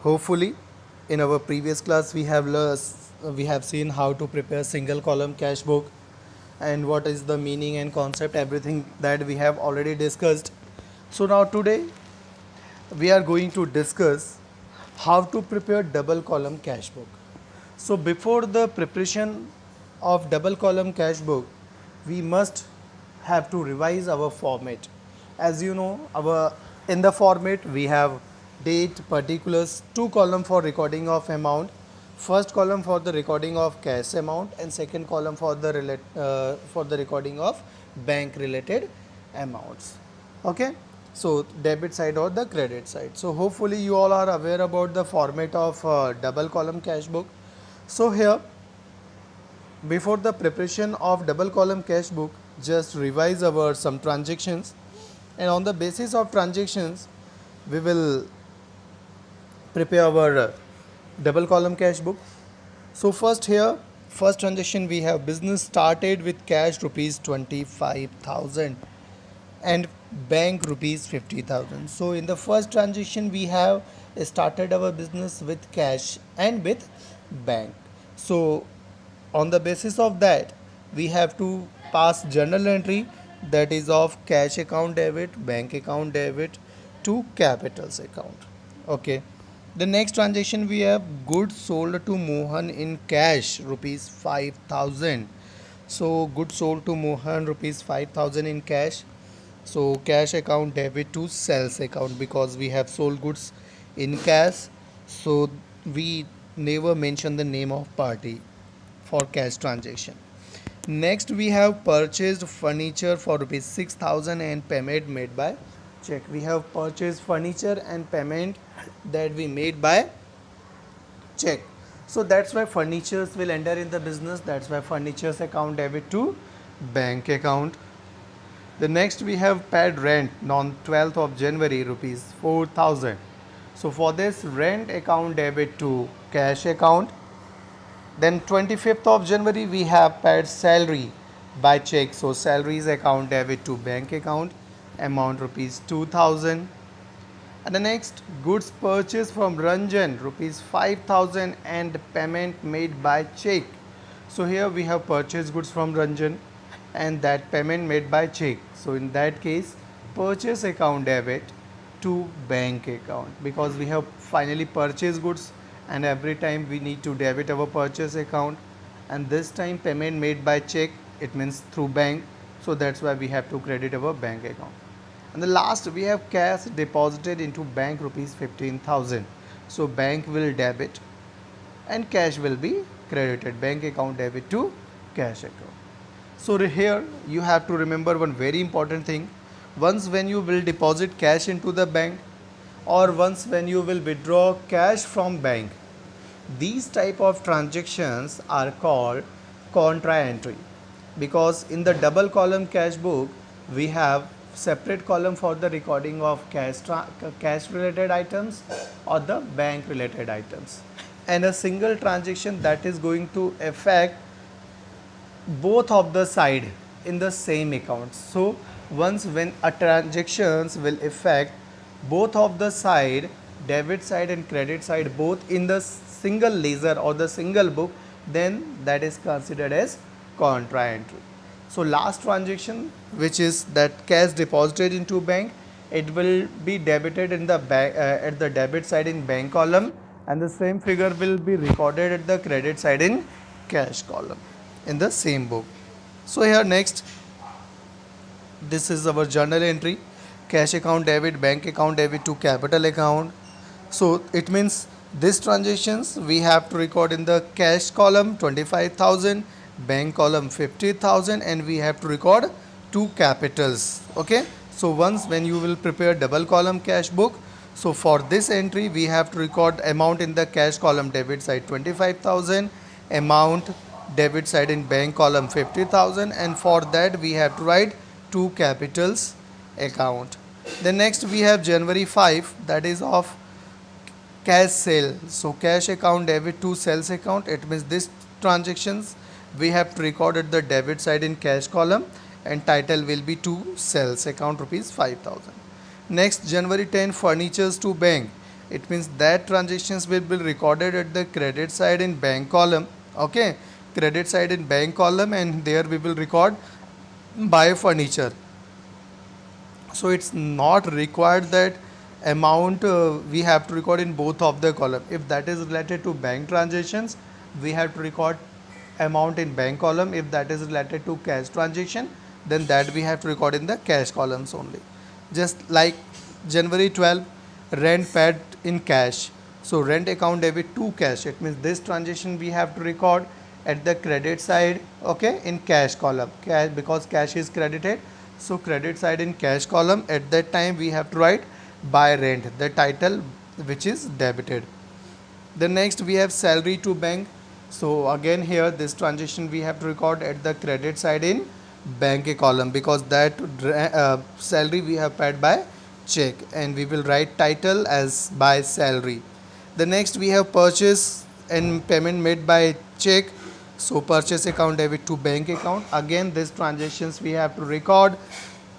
Hopefully, in our previous class we have seen how to prepare single column cash book and what is the meaning and concept, everything that we have already discussed. So now today we are going to discuss how to prepare double column cash book. So before the preparation of double column cash book, we must have to revise our format. As you know, our in the format we have date, particulars, two column for recording of amount, first column for the recording of cash amount, and second column for the recording of bank related amounts. Okay, so debit side or the credit side. So hopefully you all are aware about the format of double column cash book. So here, before the preparation of double column cash book, just revise our some transactions, and on the basis of transactions we will prepare our double column cash book. So first here, first transaction we have business started with cash rupees 25,000 and bank rupees 50,000. So in the first transaction we have started our business with cash and with bank. So on the basis of that we have to pass journal entry, that is of cash account debit, bank account debit to capitals account. Okay, the next transaction we have goods sold to Mohan in cash rupees 5,000. So goods sold to Mohan rupees 5,000 in cash. So cash account debit to sales account, because we have sold goods in cash, so we never mention the name of party for cash transaction. Next we have purchased furniture for rupees 6,000 and payment made by check. We have purchased furniture and payment that we made by check. So that's why furnitures will enter in the business. That's why furnitures account debit to bank account. The next we have paid rent on 12th of January rupees 4,000. So for this rent account debit to cash account. Then 25th of January we have paid salary by check. So salaries account debit to bank account, amount rupees 2,000. And the next goods purchased from Ranjan rupees 5,000 and payment made by check. So here we have purchased goods from Ranjan and that payment made by check. So in that case, purchase account debit to bank account, because we have finally purchased goods and every time we need to debit our purchase account, and this time payment made by check, it means through bank, so that's why we have to credit our bank account. And the last we have cash deposited into bank rupees 15,000. So bank will debit and cash will be credited, bank account debit to cash account. So here you have to remember one very important thing. Once when you will deposit cash into the bank, or once when you will withdraw cash from bank, these type of transactions are called contra entry, because in the double column cash book we have separate column for the recording of cash related items or the bank related items, and a single transaction that is going to affect both of the side in the same account. So once when a transactions will affect both of the side, debit side and credit side, both in the single ledger or the single book, then that is considered as contra entry. So last transaction, which is that cash deposited into bank, it will be debited in the bank at the debit side in bank column, and the same figure will be recorded at the credit side in cash column in the same book. So here next, this is our journal entry, cash account debit, bank account debit to capital account. So it means these transactions we have to record in the cash column 25,000, bank column 50,000, and we have to record two capitals. Okay, so once when you will prepare double column cash book, so for this entry we have to record amount in the cash column debit side 25,000, amount debit side in bank column 50,000, and for that we have to write two capitals account. Then next we have January 5, that is of cash sale. So cash account debit to sales account, it means this transactions we have to record at the debit side in cash column, and title will be to sales account rupees 5,000. Next January 10, furnitures to bank, it means that transactions will be recorded at the credit side in bank column. Okay, credit side in bank column, and there we will record buy furniture. So it's not required that amount we have to record in both of the column. If that is related to bank transactions, we have to record amount in bank column. If that is related to cash transaction, then that we have to record in the cash columns only. Just like January 12, rent paid in cash. So rent account debit to cash, it means this transaction we have to record at the credit side, okay, in cash column. Cash, because cash is credited, so credit side in cash column, at that time we have to write by rent, the title which is debited. The next we have salary to bank. So again here this transaction we have to record at the credit side in bank column, because that salary we have paid by check, and we will write title as by salary. The next we have purchase and payment made by check. So purchase account debit to bank account. Again this transactions we have to record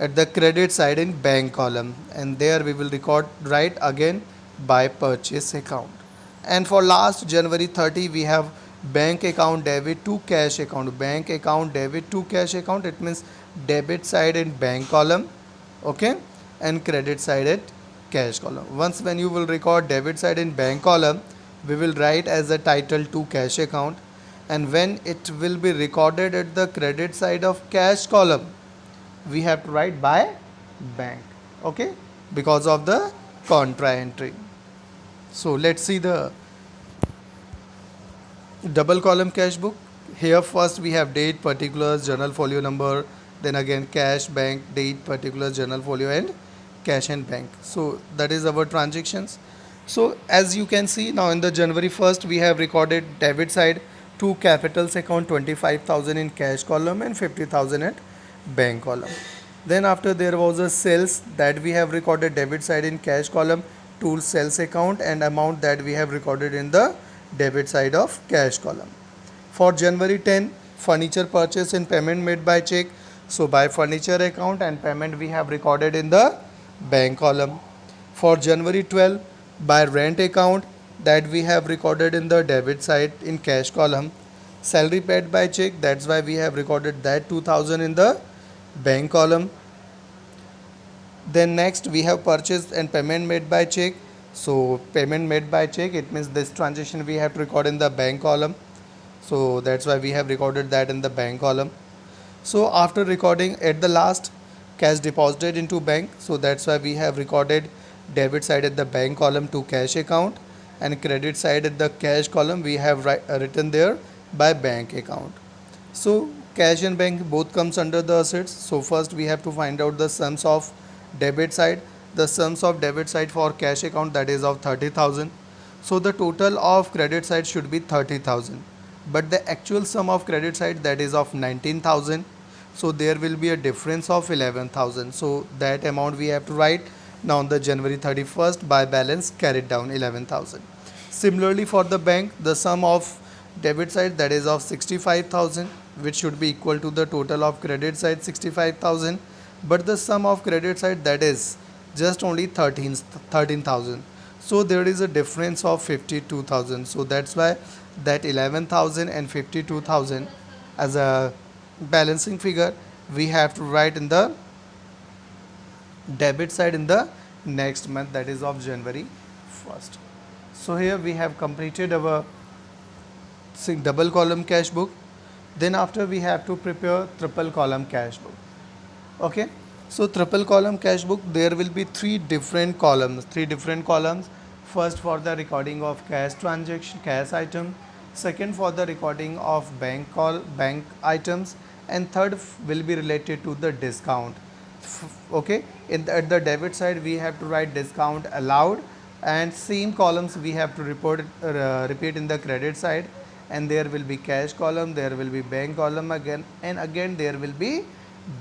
at the credit side in bank column, and there we will record write again by purchase account. And for last January 30 we have bank account debit to cash account. Bank account debit to cash account, it means debit side in bank column, okay, and credit side at cash column. Once when you will record debit side in bank column, we will write as a title to cash account, and when it will be recorded at the credit side of cash column, we have to write by bank, okay, because of the contra entry. So let's see the double column cash book. Here first we have date, particulars, journal folio number, then again cash, bank, date, particulars, journal folio, and cash and bank. So that is our transactions. So as you can see now, in the January 1st we have recorded debit side to capitals account 25,000 in cash column and 50,000 at bank column. Then after there was a sales, that we have recorded debit side in cash column to sales account, and amount that we have recorded in the debit side of cash column. For January 10, furniture purchase and payment made by check. So by furniture account and payment we have recorded in the bank column. For January 12, by rent account, that we have recorded in the debit side in cash column. Salary paid by check, that's why we have recorded that 2000 in the bank column. Then next we have purchase and payment made by check. So payment made by check, it means this transaction we have to record in the bank column. So that's why we have recorded that in the bank column. So after recording at the last, cash deposited into bank, so that's why we have recorded debit side at the bank column to cash account, and credit side at the cash column we have written there by bank account. So cash and bank both comes under the assets. So first we have to find out the sums of debit side. The sums of debit side for cash account, that is of 30,000. So the total of credit side should be 30,000, but the actual sum of credit side, that is of 19,000. So there will be a difference of 11,000. So that amount we have to write now on the January 31st by balance carried down 11,000. Similarly for the bank, the sum of debit side, that is of 65,000, which should be equal to the total of credit side 65,000, but the sum of credit side, that is just only 13,000. So there is a difference of 52,000. So that's why that 11,000 and 52,000 as a balancing figure we have to write in the debit side in the next month, that is of January 1st. So here we have completed our double column cash book. Then after we have to prepare triple column cash book. Okay, so triple column cash book, there will be three different columns. First for the recording of cash transaction, cash item. Second for the recording of bank items, and third will be related to the discount. Okay, at the debit side we have to write discount allowed, and same columns we have to repeat in the credit side, and there will be cash column, there will be bank column again, and again there will be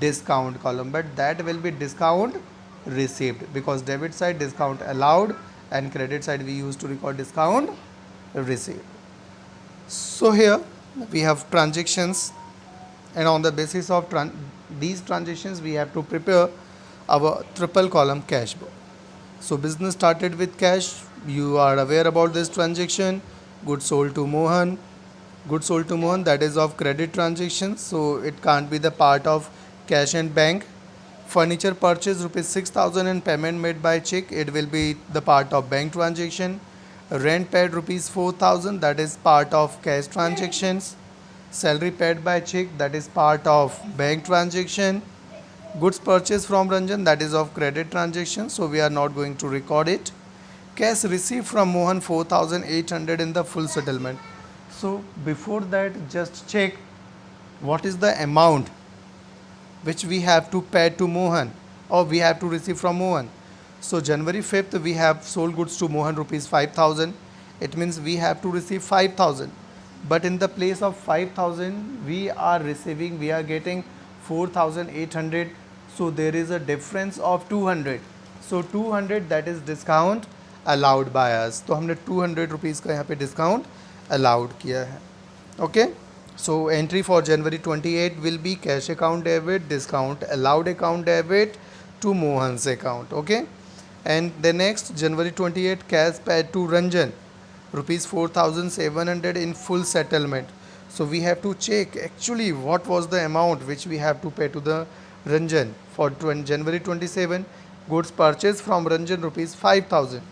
discount column, but that will be discount received, because debit side discount allowed and credit side we used to record discount received. So here we have transactions, and on the basis of these transactions we have to prepare our triple column cash book. So business started with cash, You are aware about this transaction. Goods sold to Mohan. Goods sold to Mohan, that is of credit transactions, so it can't be the part of cash and bank. Furniture purchase rupees 6,000 and payment made by check, it will be the part of bank transaction. Rent paid rupees 4,000, that is part of cash transactions. Salary paid by check, that is part of bank transaction. Goods purchased from Ranjan, that is of credit transaction, so we are not going to record it. Cash received from Mohan 4,800 in the full settlement. So before that, just check what is the amount which we have to pay to Mohan or we have to receive from Mohan. So January 5th we have sold goods to Mohan rupees 5,000. It means we have to receive 5,000. But in the place of 5,000 we are getting 4,800. So there is a difference of 200. So 200, that is discount allowed by us. तो हमने 200 rupees का यहाँ पे discount allowed किया है. Okay. So entry for January 28 will be cash account debit, discount allowed account debit to Mohan's account. Okay. And the next January 28 cash paid to Ranjan rupees 4,700 in full settlement. So we have to check actually what was the amount which we have to pay to the Ranjan for January 27. Goods purchased from Ranjan rupees 5,000.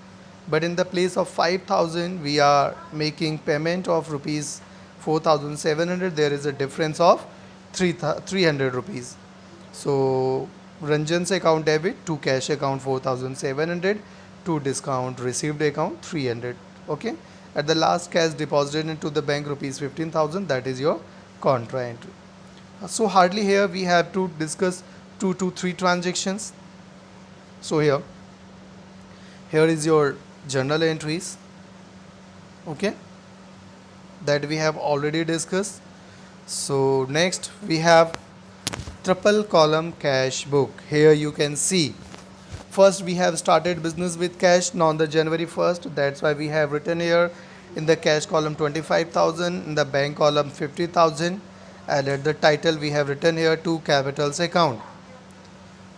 But in the place of 5,000 we are making payment of rupees 4,700. There is a difference of 300 rupees. So Ranjan's account debit to cash account 4,700 to discount received account 300. Okay. At the last, cash deposited into the bank rupees 15,000. That is your contra entry. So hardly here we have to discuss 2 to 3 transactions. So here is your journal entries. Okay, that we have already discussed. So next we have triple column cash book. Here you can see first we have started business with cash on the January 1st. That's why we have written here in the cash column 25,000, in the bank column 50,000, and at the title we have written here to capitals account.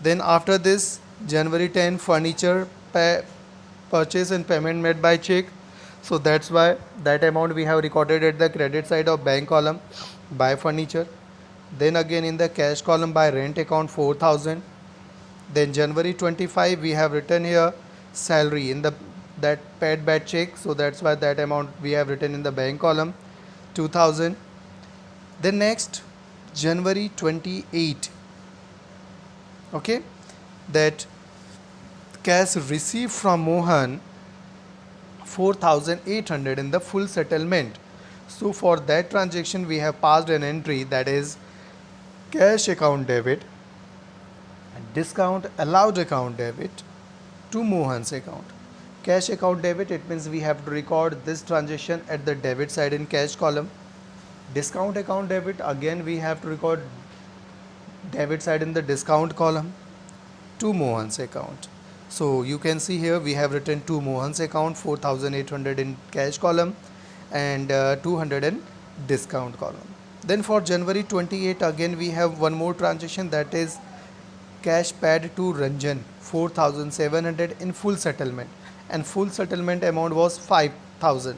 Then after this January 10 furniture purchase and payment made by check. So that's why that amount we have recorded at the credit side of bank column by furniture. Then again in the cash column by rent account 4,000. Then January 25 we have written here salary in the that paid by check. So that's why that amount we have written in the bank column 2,000. Then next January 28. Okay, that cash received from Mohan 4,800 in the full settlement. So for that transaction we have passed an entry, that is cash account debit, discount allowed account debit to Mohan's account. Cash account debit, it means we have to record this transaction at the debit side in cash column. Discount account debit, again we have to record debit side in the discount column to Mohan's account. So you can see here we have written to Mohan's account 4,800 in cash column and 200 in discount column. Then for January 28 again we have one more transaction, that is cash paid to Ranjan 4,700 in full settlement, and full settlement amount was 5,000.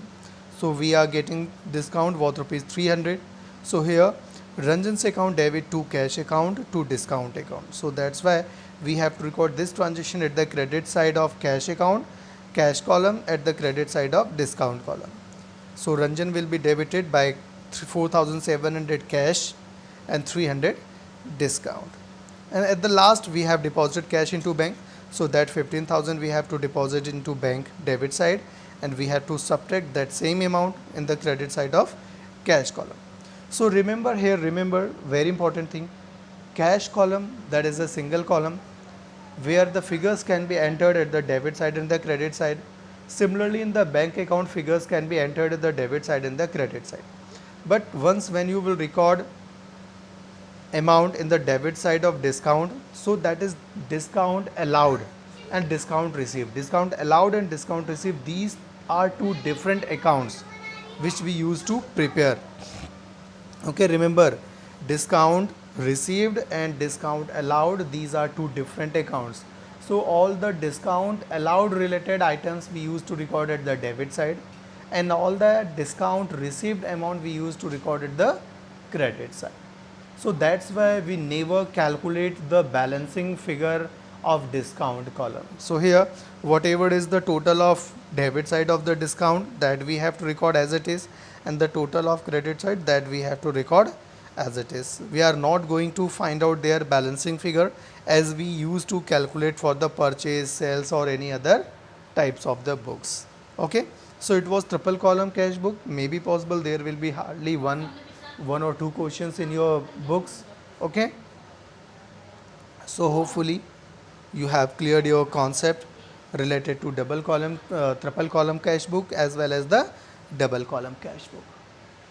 So we are getting discount worth rupees 300. So here Ranjan's account debit to cash account to discount account. So that's why we have to record this transaction at the credit side of cash account, cash column, at the credit side of discount column. So Ranjan will be debited by 4,700 cash and 300 discount. And at the last we have deposited cash into bank. So that 15,000 we have to deposit into bank debit side, and we have to subtract that same amount in the credit side of cash column. So remember here, very important thing, cash column, that is a single column where the figures can be entered at the debit side and the credit side. Similarly in the bank account, figures can be entered at the debit side and the credit side. But once when you will record amount in the debit side of discount, so that is discount allowed and discount received. Discount allowed and discount received, these are two different accounts which we use to prepare. Okay, remember, discount received and discount allowed, these are two different accounts. So all the discount allowed related items we used to record at the debit side, and all the discount received amount we used to record at the credit side. So that's why we never calculate the balancing figure of discount column. So here whatever is the total of debit side of the discount, that we have to record as it is, and the total of credit side, that we have to record as it is. We are not going to find out their balancing figure as we used to calculate for the purchase, sales or any other types of the books. Okay, so it was triple column cash book. Maybe possible there will be hardly one or two questions in your books. Okay, so hopefully you have cleared your concept related to triple column cash book as well as the double column cash book.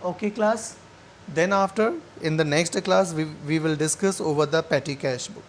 Okay class, then after in the next class we will discuss over the petty cash book.